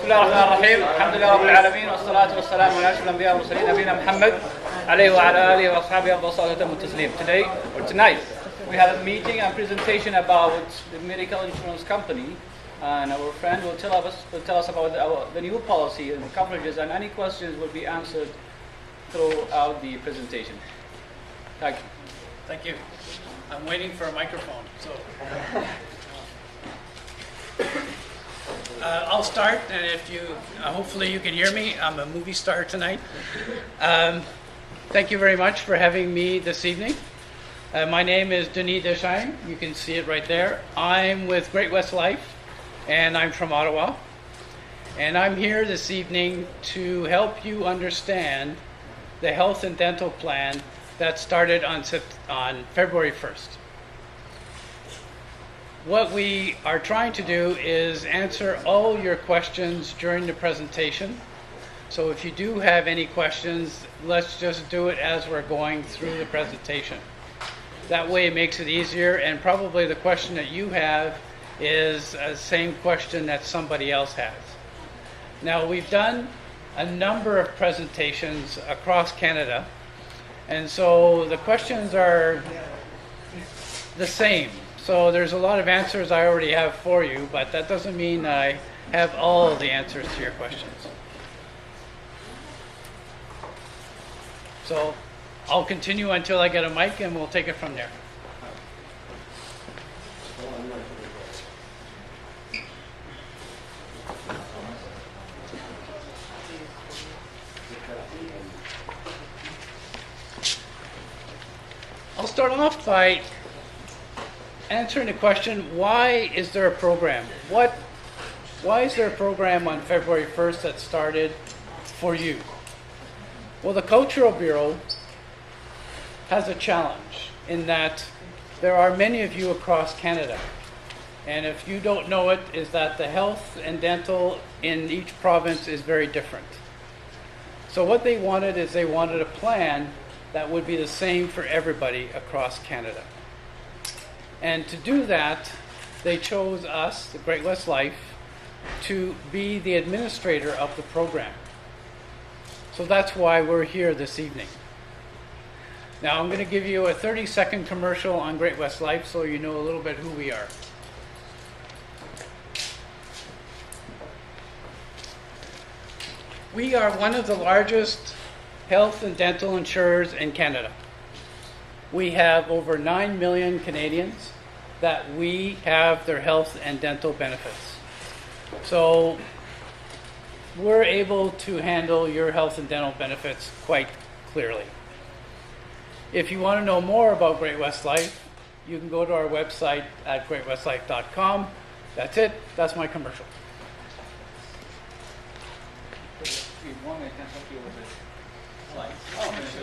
بسم الله الرحمن الرحيم. الحمد لله رب العالمين والصلاة والسلام على أشرف الأنبياء والمرسلين نبينا محمد عليه وعلى آله وأصحابه أفضل الصلاة والتسليم. Tonight we have a meeting and presentation about the medical insurance company, and our friend will tell us about the new policy and the coverages, and any questions will be answered throughout the presentation. Thank you. Thank you. I'm waiting for a microphone, so I'll start, and if you, hopefully you can hear me. I'm a movie star tonight. Thank you very much for having me this evening. My name is Denis Deschamps. You can see it right there. I'm with Great West Life, and I'm from Ottawa. And I'm here this evening to help you understand the health and dental plan that started on February 1st. What we are trying to do is answer all your questions during the presentation. So if you do have any questions, let's just do it as we're going through the presentation. That way it makes it easier, and probably the question that you have is the same question that somebody else has. Now, we've done a number of presentations across Canada, and so the questions are the same. So there's a lot of answers I already have for you, but that doesn't mean I have all the answers to your questions. So I'll continue until I get a mic, and we'll take it from there. I'll start off by answering the question, why is there a program? Why is there a program on February 1st that started for you? Well, the Cultural Bureau has a challenge in that there are many of you across Canada. And if you don't know it, is that the health and dental in each province is very different. So what they wanted is they wanted a plan that would be the same for everybody across Canada. And to do that, they chose us, the Great West Life, to be the administrator of the program. So that's why we're here this evening. Now I'm going to give you a 30-second commercial on Great West Life so you know a little bit who we are. We are one of the largest health and dental insurers in Canada. We have over 9 million Canadians that we have their health and dental benefits. So we're able to handle your health and dental benefits quite clearly. If you want to know more about Great West Life, you can go to our website at greatwestlife.com. That's it. That's my commercial. If you want, I can help you with it.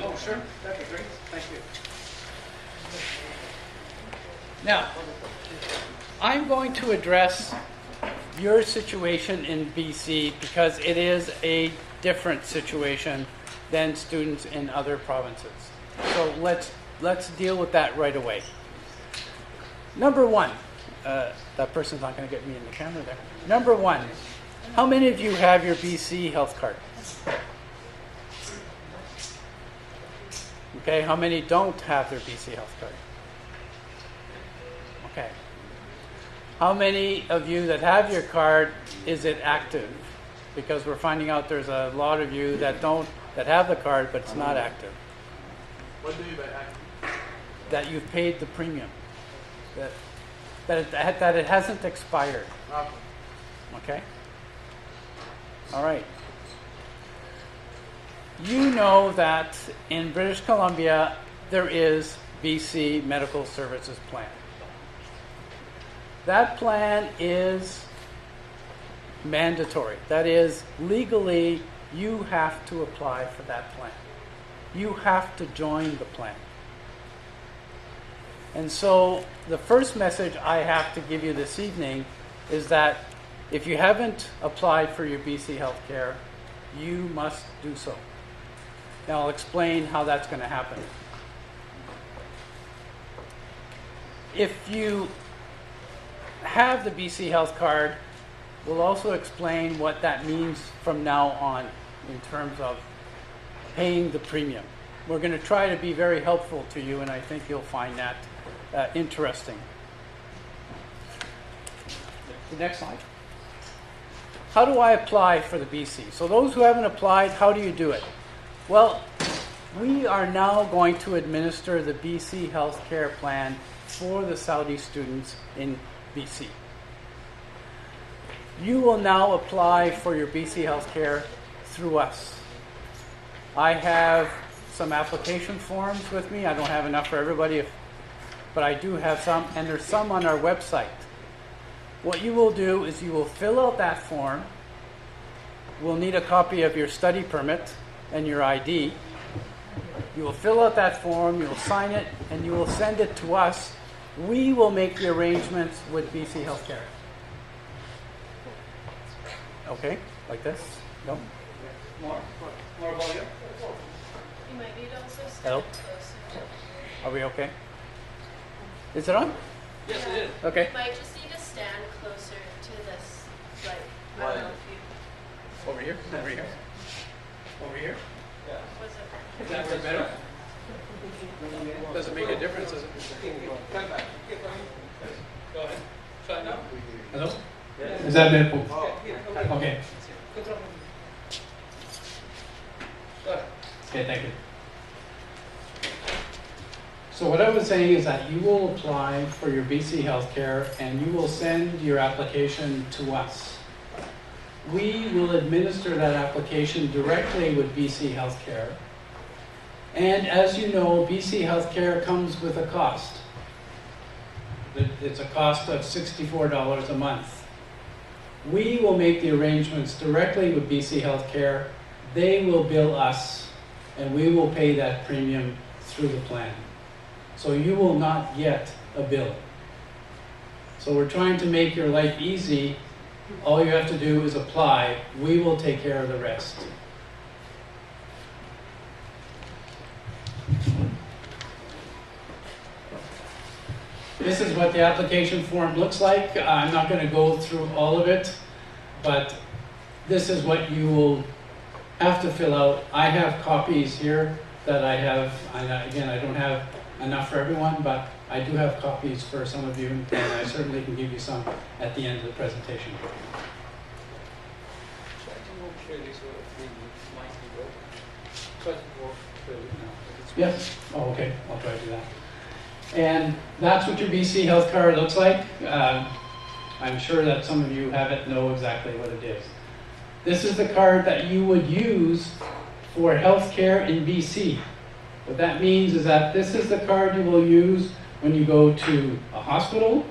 Oh, sure. That'd be great. Thank you. Now, I'm going to address your situation in BC because it is a different situation than students in other provinces. So let's deal with that right away. Number one, that person's not going to get me in the camera there. Number one, how many of you have your BC health card? Okay, how many don't have their BC health card? Okay. How many of you that have your card, is it active? Because we're finding out there's a lot of you that have the card, but it's not active. What do you mean by active? That you've paid the premium. That it hasn't expired. Okay? All right. You know that in British Columbia, there is BC Medical Services Plan. That plan is mandatory. That is, legally, you have to apply for that plan. You have to join the plan. And so the first message I have to give you this evening is that if you haven't applied for your BC healthcare, you must do so. Now I'll explain how that's going to happen. If you have the BC health card, We'll also explain what that means from now on in terms of paying the premium. We're going to try to be very helpful to you, and I think you'll find that interesting. The next slide. How do I apply for the BC? So those who haven't applied, how do you do it? Well, we are now going to administer the BC healthcare plan for the Saudi students in BC. You will now apply for your BC healthcare through us. I have some application forms with me. I don't have enough for everybody, but I do have some, and there's some on our website. What you will do is you will fill out that form. We'll need a copy of your study permit and your ID. You will fill out that form, you will sign it, and you will send it to us. We will make the arrangements with BC Healthcare. Okay, like this? No? More volume. You might need also stand Hello? closer. Are we okay? Is it on? Yes, it is. Okay. You might just need to stand closer to this, like, I don't know if you, Over here? Over here? Over here? was it? Is that better? Does it make a difference, does it? Come back. Go ahead. Try now. Hello? Is that better? Okay. Okay, thank you. So what I was saying is that you will apply for your BC healthcare and you will send your application to us. We will administer that application directly with BC Healthcare. And as you know, BC Healthcare comes with a cost. It's a cost of $64 a month. We will make the arrangements directly with BC Healthcare. They will bill us, and we will pay that premium through the plan. So you will not get a bill. So we're trying to make your life easy. All you have to do is apply. We will take care of the rest. This is what the application form looks like. I'm not going to go through all of it, but this is what you will have to fill out. I have copies here that I have. Again, I don't have enough for everyone, but I do have copies for some of you, and I certainly can give you some at the end of the presentation. Yes? Oh, okay. I'll try to do that. And that's what your BC health card looks like. I'm sure that some of you have it, know exactly what it is. This is the card that you would use for health care in BC. What that means is that this is the card you will use when you go to a hospital,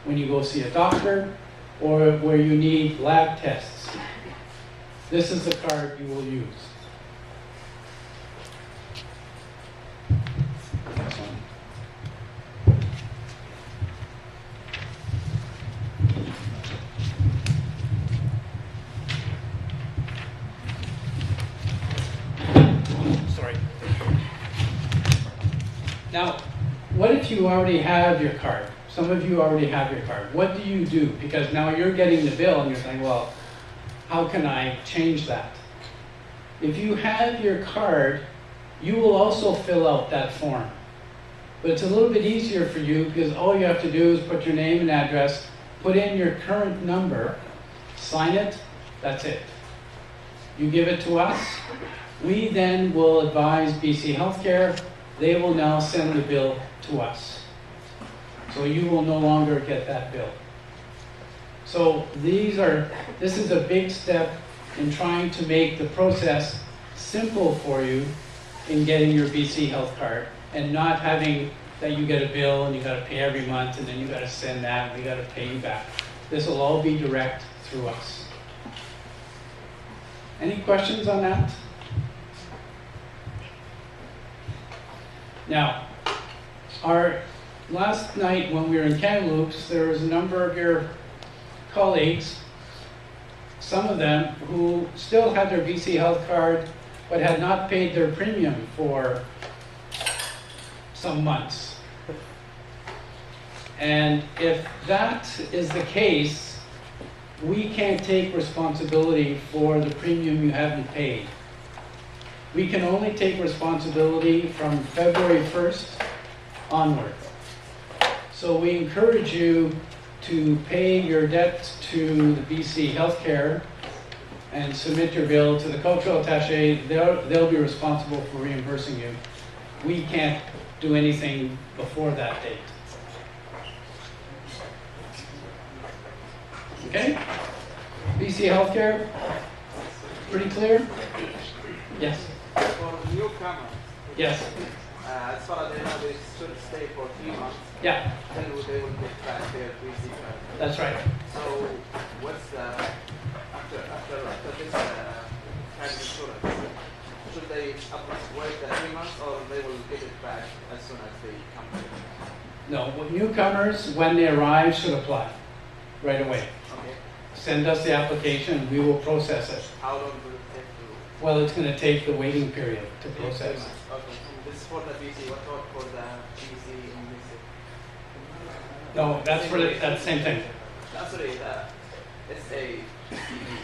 when you go see a doctor, or where you need lab tests. This is the card you will use. Sorry. Now, what if you already have your card? Some of you already have your card. What do you do? Because now you're getting the bill and you're saying, well, how can I change that? If you have your card, you will also fill out that form. But it's a little bit easier for you because all you have to do is put your name and address, put in your current number, sign it, that's it. You give it to us. We then will advise BC Healthcare. They will now send the bill to us. So you will no longer get that bill. So this is a big step in trying to make the process simple for you in getting your BC health card and not having that you get a bill and you got to pay every month and then you got to send that and we got to pay you back. This will all be direct through us. Any questions on that? Now, our last night when we were in Kamloops, there was a number of your colleagues, some of them who still had their BC health card but had not paid their premium for some months. And if that is the case, we can't take responsibility for the premium you haven't paid. We can only take responsibility from February 1st onward. So we encourage you to pay your debt to the BC Healthcare and submit your bill to the cultural attaché. They'll be responsible for reimbursing you. We can't do anything before that date. Okay? BC Healthcare, pretty clear? Yes. For newcomers, Yes. as far as I know, they should stay for 3 months. Yeah, Then they will get back their BC card. that's right. So what's the after this card insurance? Should they wait the 3 months, or they will get it back as soon as they come here? No, newcomers, when they arrive, should apply right away. Okay. Send us the application, we will process it. How long will it take to? Well, it's going to take the waiting period to process. Okay. This is for the BC. What about for the BC in BC? No, that's for the, that's the same thing. Sorry, it's a.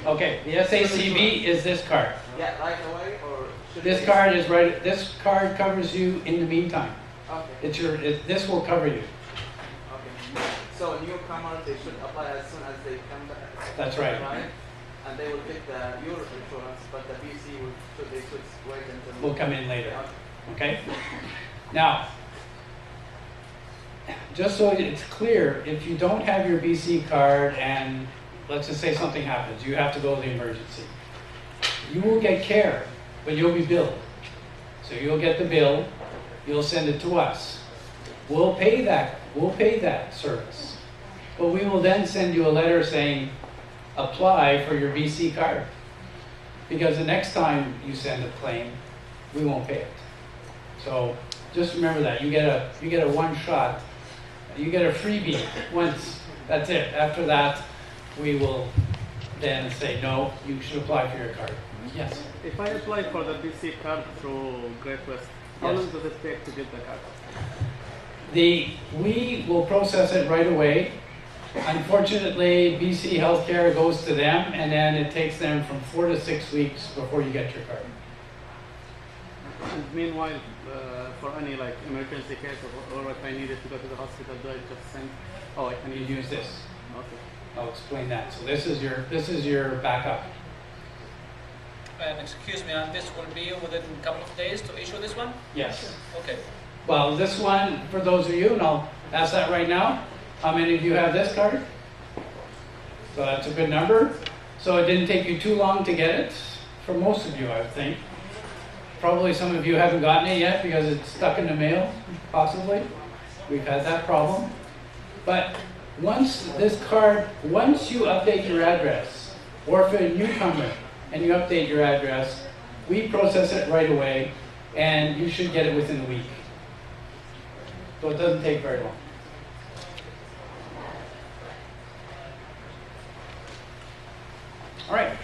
Okay, the SACB is this card. Yeah, right away, or should This they- card is right, this card covers you in the meantime. Okay. This will cover you. Okay. So newcomers, they should apply as soon as they come back. That's right. Right? And they will get the Europe insurance, but the BC they should wait until. Will come in later. Okay. Okay? Now, just so it's clear, if you don't have your BC card and let's just say something happens, you have to go to the emergency, you will get care, but you'll be billed. So you'll get the bill, you'll send it to us. We'll pay that service. But we will then send you a letter saying, apply for your BC card. Because the next time you send a claim, we won't pay it. So just remember that. You get a one shot. You get a freebie once. That's it. After that, we will then say, no, you should apply for your card. Yes? If I apply for the BC card through Great West, how Yes. long does it take to get the card? We will process it right away. Unfortunately, BC Healthcare goes to them, and then it takes them from 4 to 6 weeks before you get your card. And meanwhile, for any like emergency case or if I needed to go to the hospital, do I just send? Oh, I can You use this. Okay. I'll explain that. So this is your backup. Excuse me, and this will be within a couple of days to issue this one? Yes. Okay. Well, this one, for those of you, and I'll ask that right now, how many of you have this card? So that's a good number. So it didn't take you too long to get it. For most of you, I would think. Probably some of you haven't gotten it yet because it's stuck in the mail, possibly. We've had that problem. But once you update your address, or if you're a newcomer and you update your address, we process it right away, and you should get it within a week. So it doesn't take very long. All right.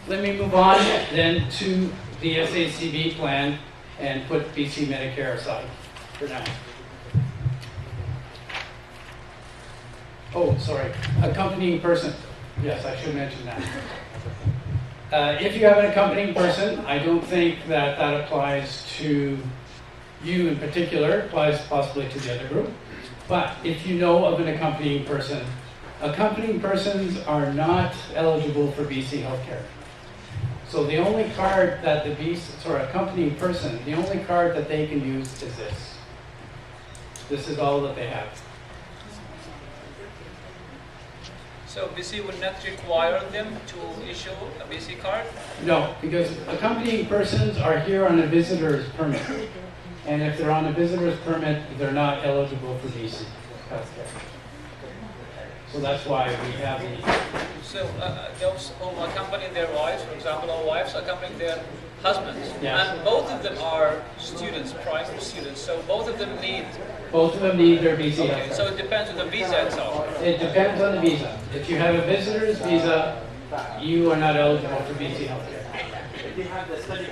Let me move on then to the SACB plan and put BC Medicare aside for now. Oh, sorry. Accompanying person. Yes, I should mention that. If you have an accompanying person, I don't think that applies to you in particular. It applies possibly to the other group. But if you know of an accompanying persons are not eligible for BC healthcare. So the only card that accompanying person, the only card that they can use is this. This is all that they have. So BC will not require them to issue a BC card? No, because accompanying persons are here on a visitor's permit. And if they're on a visitor's permit, they're not eligible for BC healthcare. So that's why we have the... So those who accompany their wives, for example, our wives accompany their husbands. Yes. And both of them are students, primary students, so both of them need... Both of them need their BC Okay, healthcare. so it depends on the visa itself. It depends on the visa. If you have a visitor's visa, you are not eligible for BC healthcare. If you have the study